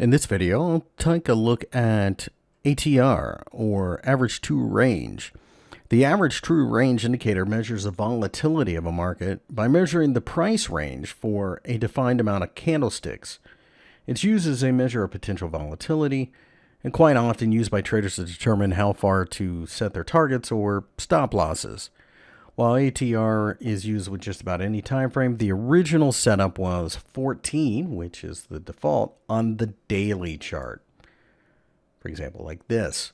In this video, I'll take a look at ATR, or average true range. The average true range indicator measures the volatility of a market by measuring the price range for a defined amount of candlesticks. It's used as a measure of potential volatility and quite often used by traders to determine how far to set their targets or stop losses. While ATR is used with just about any time frame, the original setup was 14, which is the default, on the daily chart. For example, like this.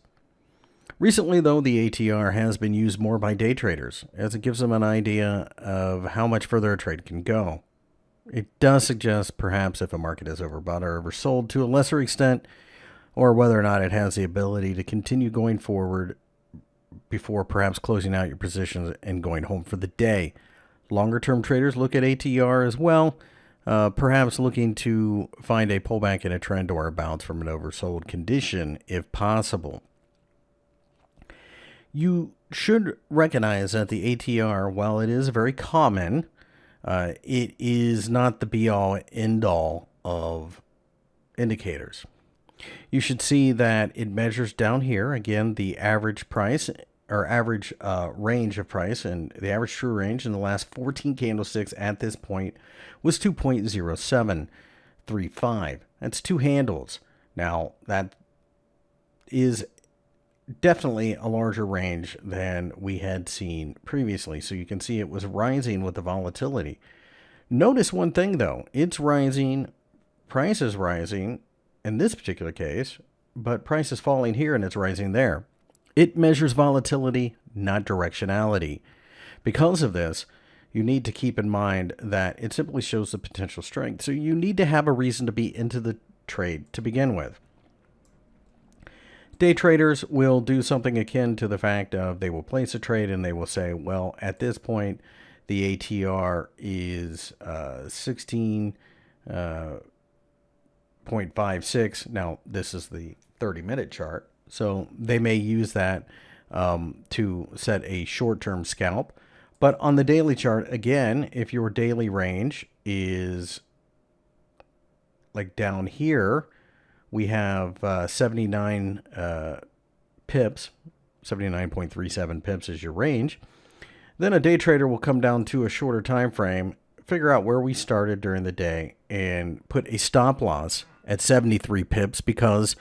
Recently, though, the ATR has been used more by day traders, as it gives them an idea of how much further a trade can go. It does suggest perhaps if a market is overbought or oversold to a lesser extent, or whether or not it has the ability to continue going forward before perhaps closing out your positions and going home for the day. Longer term traders look at ATR as well, perhaps looking to find a pullback in a trend or a bounce from an oversold condition if possible. You should recognize that the ATR, while it is very common, it is not the be-all, end-all of indicators. You should see that it measures down here, again, the average price or average range of price, and the average true range in the last 14 candlesticks at this point was 2.0735. That's two handles. Now, that is definitely a larger range than we had seen previously. So you can see it was rising with the volatility. Notice one thing, though. It's rising, price is rising in this particular case, but price is falling here and it's rising there. It measures volatility, not directionality. Because of this, you need to keep in mind that it simply shows the potential strength. So you need to have a reason to be into the trade to begin with. Day traders will do something akin to the fact of they will place a trade and they will say, well, at this point, the ATR is 16.56. Now, this is the 30-minute chart. So they may use that to set a short-term scalp. But on the daily chart, again, if your daily range is like down here, we have 79 pips, 79.37 pips is your range. Then a day trader will come down to a shorter time frame, figure out where we started during the day, and put a stop loss at 73 pips, because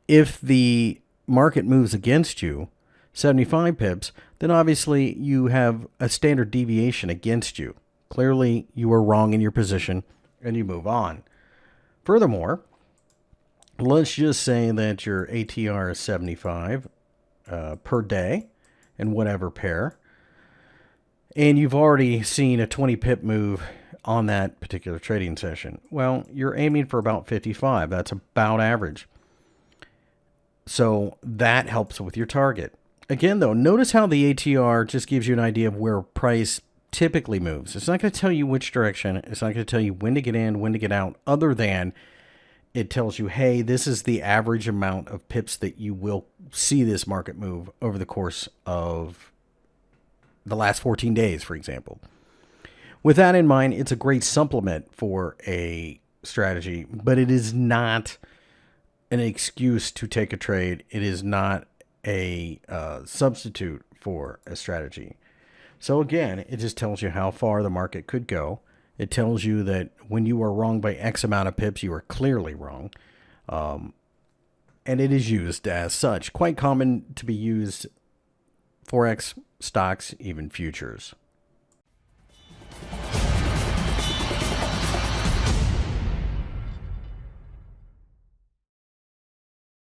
if the market moves against you, 75 pips, then obviously you have a standard deviation against you. Clearly, you are wrong in your position, and you move on. Furthermore, let's just say that your ATR is 75 per day in whatever pair, and you've already seen a 20 pip move on that particular trading session. Well, you're aiming for about 55. That's about average. So that helps with your target. Again, though, notice how the ATR just gives you an idea of where price typically moves. It's not going to tell you which direction. It's not going to tell you when to get in, when to get out, other than it tells you, hey, this is the average amount of pips that you will see this market move over the course of the last 14 days, for example. With that in mind, it's a great supplement for a strategy, but it is not an excuse to take a trade. It is not a substitute for a strategy. So again, it just tells you how far the market could go. It tells you that when you are wrong by X amount of pips, you are clearly wrong. And it is used as such. Quite common to be used Forex, stocks, even futures.